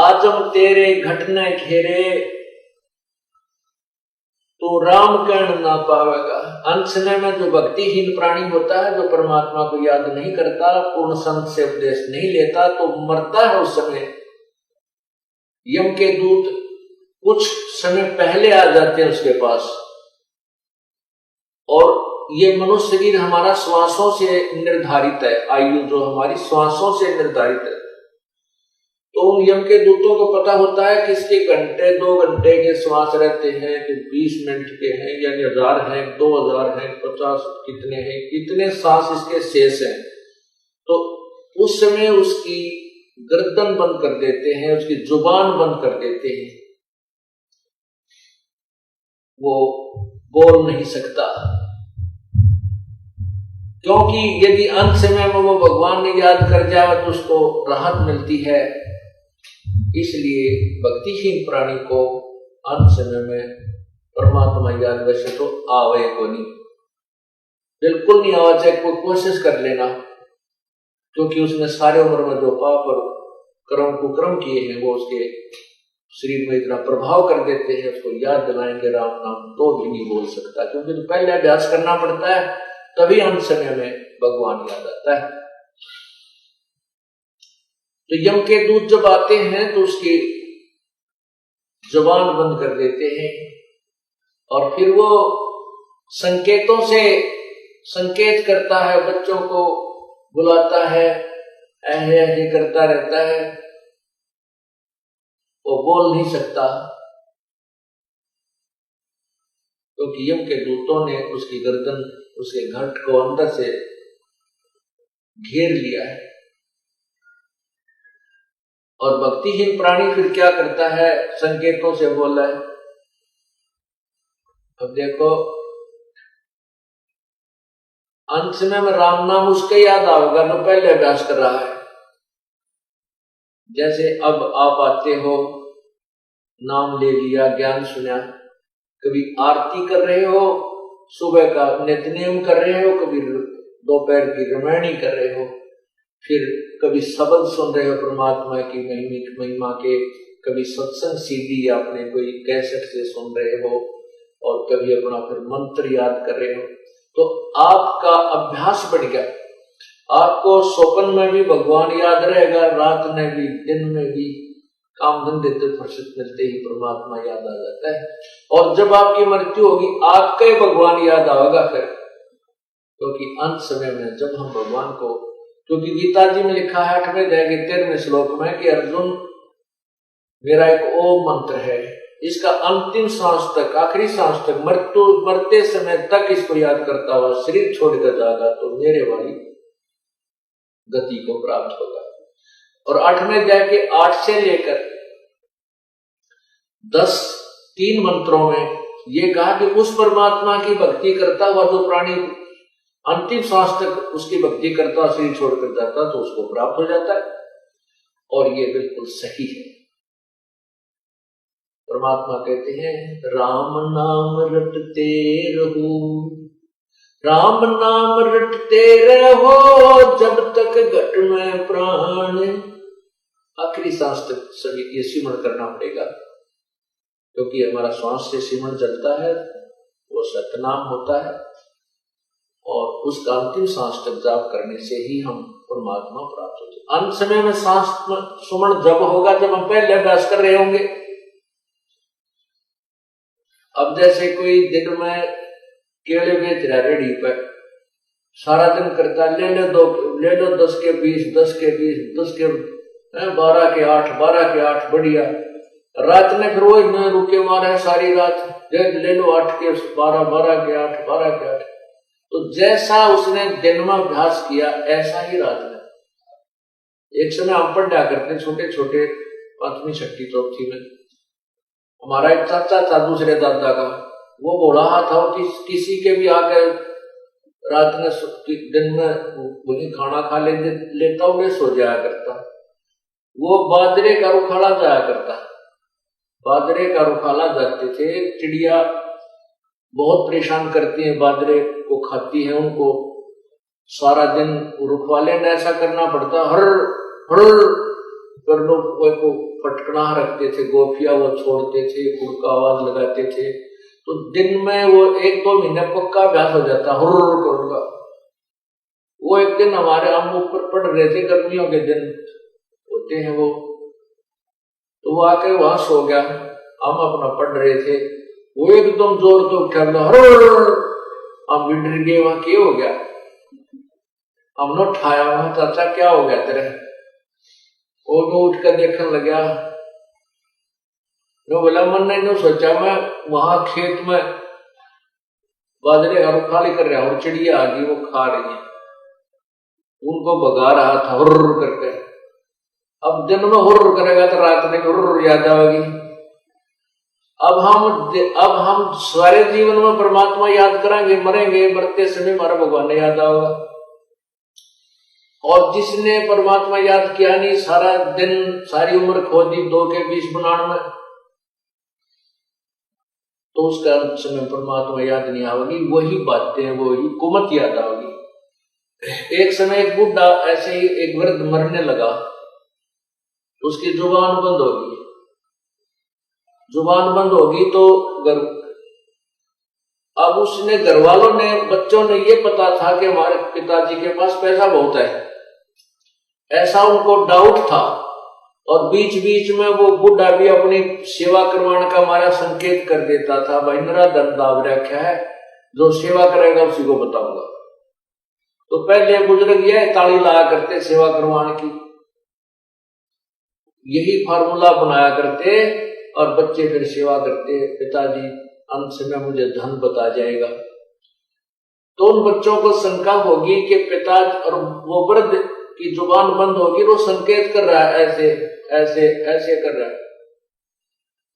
आजम तेरे घटने घेरे, तो राम कहन ना पावेगा। अंत समय में जो भक्तिहीन प्राणी होता है, जो परमात्मा को याद नहीं करता, पूर्ण संत से उपदेश नहीं लेता, तो मरता है उस समय। यम के दूत कुछ समय पहले आ जाते हैं उसके पास। और ये मनुष्य शरीर हमारा श्वासों से निर्धारित है, आयु जो हमारी श्वासों से निर्धारित है। तो यम के दूतों को पता होता है कि इसके घंटे 2 घंटे के श्वास रहते हैं, कि 20 मिनट के हैं, यानी 1000 हैं, 2000 हैं, 50 कितने हैं, कितने सांस इसके शेष हैं। तो उस समय उसकी गर्दन बंद कर देते हैं, उसकी जुबान बंद कर देते हैं, वो बोल नहीं सकता। क्योंकि यदि अंत समय में वो भगवान ने याद कर जाए तो उसको राहत मिलती है। इसलिए भक्तिहीन प्राणी को अंत समय में परमात्मा याद वैसे तो आवे को नहीं, बिल्कुल नहीं आवा, चाहे कोई कोशिश कर लेना, क्योंकि उसने सारे उम्र में जो पाप और कर्म कुकर्म किए हैं वो उसके शरीर में इतना प्रभाव कर देते हैं, उसको याद दिलाएंगे राम नाम तो भी नहीं बोल सकता, क्योंकि तो पहले अभ्यास करना पड़ता है, तभी अंत समय में भगवान याद आता है। तो यम के दूत जब आते हैं तो उसकी जुबान बंद कर देते हैं, और फिर वो संकेतों से संकेत करता है, बच्चों को बुलाता है, ऐसे ऐसे करता रहता है, वो बोल नहीं सकता, क्योंकि यम के दूतों ने उसकी गर्दन, उसके घट को अंदर से घेर लिया है। और भक्तिहीन प्राणी फिर क्या करता है, संकेतों से बोला है। अब देखो अंत समय में राम नाम उसके याद आएगा जो पहले अभ्यास कर रहा है। जैसे अब आप आते हो, नाम ले लिया, ज्ञान सुना, कभी आरती कर रहे हो, सुबह का नित्यनेम कर रहे हो, कभी दोपहर की रामायणी कर रहे हो, फिर कभी शब्द सुन रहे हो परमात्मा की महिमा के, कभी सत्संग सीडी आपने कोई कैसेट से सुन रहे हो, और कभी अपना फिर मंत्र याद कर रहे हो। तो आपका अभ्यास बढ़ गया, आपको स्वप्न में भी भगवान याद रहेगा, रात में भी, दिन में भी, काम धंधे से फुर्सत मिलते ही परमात्मा याद आ जाता है। और जब आपकी मृत्यु होगी आपका ही भगवान याद आएगा फिर, क्योंकि अंत समय में जब हम भगवान को, क्योंकि गीता जी में लिखा है 8वें अध्याय के 13वें श्लोक में कि अर्जुन मेरा एक ओम मंत्र है, इसका अंतिम सांस तक, आखिरी सांस तक, मरते समय तक इसको याद करता हुआ शरीर छोड़कर जाएगा तो मेरे वाली गति को प्राप्त होगा। और 8वें अध्याय के 8 से लेकर 10 3 मंत्रों में ये कहा कि उस परमात्मा की भक्ति करता हुआ जो प्राणी अंतिम सांस तक उसकी भक्ति करता, शरीर छोड़कर जाता, तो उसको प्राप्त हो जाता है। और ये बिल्कुल सही है। परमात्मा कहते हैं राम नाम रटते रहो, राम नाम रटते रहो, जब तक घट में प्राण। आखिरी सांस तक सभी ये सिमरण करना पड़ेगा, क्योंकि हमारा श्वास से सिमरण चलता है, वो सतनाम होता है, और उसका अंतिम सांस तक जाप करने से ही हम परमात्मा प्राप्त होते हैं। अंत समय में सांस सुमरण जब होगा जब हम पहले अभ्यास कर रहे होंगे। अब जैसे कोई दिन में केले बेच रहा रेडी पर, सारा दिन करता, ले लो 10 के 20, 10 के 20, 10 के 12 के 8, 12 के 8, बढ़िया। रात में फिर वही में रुके मारे सारी रात, ले लो 8 के 12, 12 के 8, 12 के 8। तो जैसा उसने दिन में अभ्यास किया ऐसा ही रात में। एक समय हम पढ़ा करते छोटे छोटे 5वीं 6वीं 4थी में, हमारा एक चाचा था दूसरे दादा का, वो बोल रहा था कि किसी के भी आकर रात में दिन में वही खाना खा लेता हुए सो जाया करता। वो बाजरे का रुखाला जाया करता, बाजरे का रुखाला जाते थे। चिड़िया बहुत परेशान करती है, बाजरे को खाती है, उनको सारा दिन रुखवाले ने ऐसा करना पड़ता, हर हर कर लो, को पटकना रखते थे, गोफिया वो छोड़ते थे, कुड़का आवाज लगाते थे, तो दिन में वो 1-2 महीने पक्का अभ्यास हो जाता हुर्र करूंगा। वो एक दिन हमारे हम ऊपर पड़ रहे थे, गर्मियों के दिन होते हैं वो, तो वो आके वहां सो गया, हम अपना पढ़ रहे थे, वो एकदम जोर तो उठा, हम भी डर गए, वहां क्या हो गया, हमने उठाया, वहां चाचा क्या हो गया तेरे, वो उठ कर देखने लगा, जो बोला मन ने सोचा मैं वहां खेत में बाजरे और खाली कर रहा और चिड़िया आ गई, वो खा रही है, उनको भगा रहा था हुर्र करके। अब दिन में हुर्र करेगा तो रात में हुर्र याद आएगी। अब हम सारे जीवन में परमात्मा याद करेंगे, मरेंगे, मरते समय हमारा भगवान याद आएगा। और जिसने परमात्मा याद किया नहीं, सारा दिन सारी उम्र खो दी 2 के 20 बनाने में, तो उसका समय परमात्मा याद नहीं आएगी, वही बातें वही कुमत याद आएगी। एक समय एक बुढ़ा ऐसे ही एक वृद्ध मरने लगा, उसकी जुबान बंद होगी, जुबान बंद होगी तो अब उसने घर वालों ने, बच्चों ने ये पता था कि हमारे पिताजी के पास पैसा बहुत है, ऐसा उनको डाउट था, और बीच बीच में वो बुढ़ा भी अपनी सेवा करवाने का हमारा संकेत कर देता था, भाई मेरा धन दाव रखा है, जो सेवा करेगा उसी को बताऊंगा। तो पहले बुजुर्ग यह ताली लाया करते सेवा करवाने की, यही फार्मूला बनाया करते, और बच्चे फिर सेवा करते, पिताजी अंत समय मुझे धन बता जाएगा। तो उन बच्चों को शंका होगी कि पिता, और वो वृद्ध की जुबान बंद होगी, वो संकेत कर रहा है, ऐसे ऐसे ऐसे कर रहा है।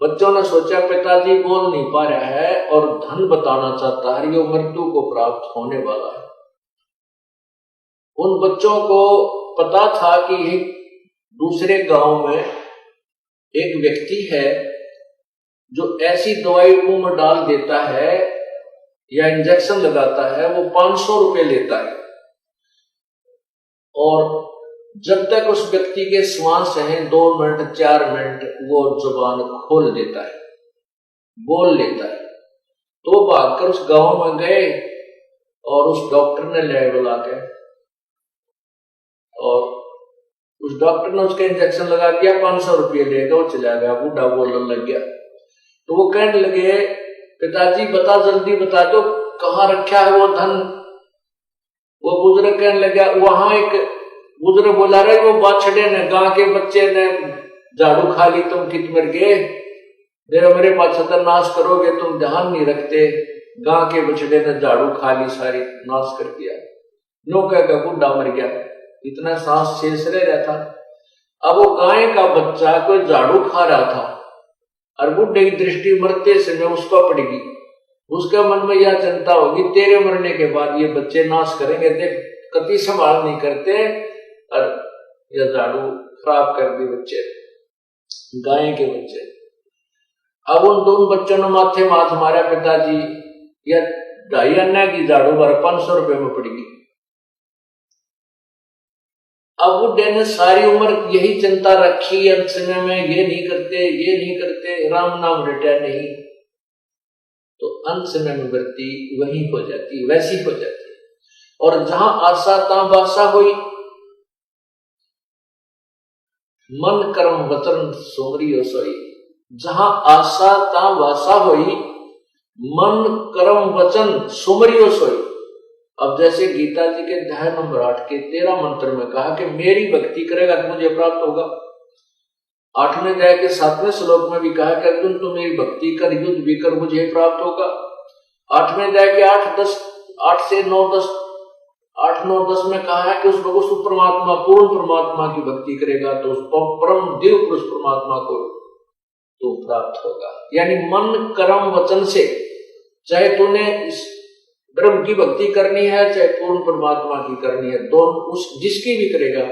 बच्चों ने सोचा पिताजी बोल नहीं पा रहा है और धन बताना चाहता है, ये मृत्यु को प्राप्त होने वाला है। उन बच्चों को पता था कि दूसरे गांव में एक व्यक्ति है जो ऐसी दवाई मुंह में डाल देता है या इंजेक्शन लगाता है, वो 500 रुपए लेता है, और जब तक उस व्यक्ति के श्वास हैं 2 मिनट 4 मिनट, वो जुबान खोल देता है, बोल लेता है। तो भागकर उस गांव में गए और उस डॉक्टर ने ले बुला के, और उस डॉक्टर ने उसका इंजेक्शन लगा दिया, 500 रुपये लेगा, वो चला गया। बूढ़ा बोलने लग गया, तो वो कहने लगे पिताजी बता, जल्दी बता दो कहाँ रखा है वो धन। वो बुजुर्ग कहने लगा, वहां एक बुजुर्ग बोला रहे, वो बाछड़े ने, गांव के बच्चे ने झाड़ू खा ली, तुम कित मर गए, मेरे पास नाश करोगे, तुम ध्यान नहीं रखते, गांव के बछड़े ने झाड़ू खा ली, सारी नाश कर दिया। नो कहकर बूढ़ा मर गया, इतना सांस शेष रह रहा था। अब वो गाय का बच्चा कोई झाड़ू खा रहा था, और बुढ़े की दृष्टि मरते समय उस पर पड़ेगी, उसके मन में यह चिंता होगी, तेरे मरने के बाद ये बच्चे नाश करेंगे, देख कति संभाल नहीं करते, और यह झाड़ू खराब कर दी बच्चे, गाय के बच्चे। अब उन 2 बच्चों ने माथे माथ मारा, पिताजी यह 2.5 आना की झाड़ू 500 रुपए में पड़ेगी। अब बुढ़े ने सारी उम्र यही चिंता रखी, अंत समय में ये नहीं करते, ये नहीं करते, राम नाम रटा नहीं, तो अंत समय में वृत्ति वही हो जाती, वैसी हो जाती। और जहां आशा तहां बासा हुई, मन कर्म वचन सोमरी सोई, जहां आशा तहां वासा हुई, मन कर्म वचन सुमरियो सोई। अब जैसे गीता जी के अध्याय नंबर 8 के 13 मंत्र में कहा कि मेरी भक्ति करेगा तो मुझे प्राप्त होगा। 8वें अध्याय के 7वें श्लोक में भी कहा कि अर्जुन तू मेरी भक्ति कर, युद्ध भी कर, मुझे प्राप्त होगा। 8वें अध्याय के 8 से 9 10 में कहा है कि उस परमात्मा, पूर्ण परमात्मा की भक्ति करेगा तो उस परम दिव्य पुरुष परमात्मा को तो प्राप्त होगा। यानी मन कर्म वचन से, चाहे तूने इस ब्रह्म की भक्ति करनी है, चाहे पूर्ण परमात्मा की करनी है, दोनों उस जिसकी भी करेगा,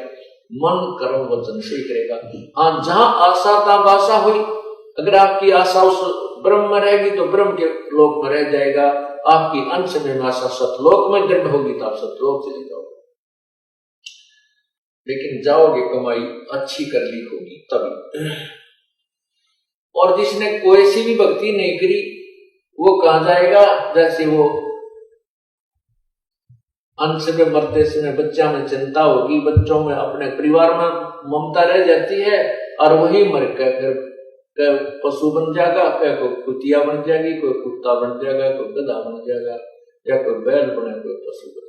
मन कर्म वचन से ही करेगा। हाँ, जहां आशा तहां बासा हुई, अगर आपकी आशा उस ब्रह्म में रहेगी तो ब्रह्म के लोक में रह जाएगा, आपकी अंत समय में आशा सतलोक में दृढ़ होगी तो आप सतलोक चले जाओगे। लेकिन जाओगे कमाई अच्छी कर ली होगी तभी। और जिसने कोई सी भी भक्ति नहीं करी वो कहां जाएगा? जैसे वो अंश में मरते समय बच्चा में चिंता होगी, बच्चों में अपने परिवार में ममता रह जाती है, और वही मर कर फिर पशु बन जाएगा, कोई कुतिया बन जाएगी, कोई कुत्ता बन जाएगा, कोई गधा बन जाएगा, या कोई बैल बने, कोई पशु बने।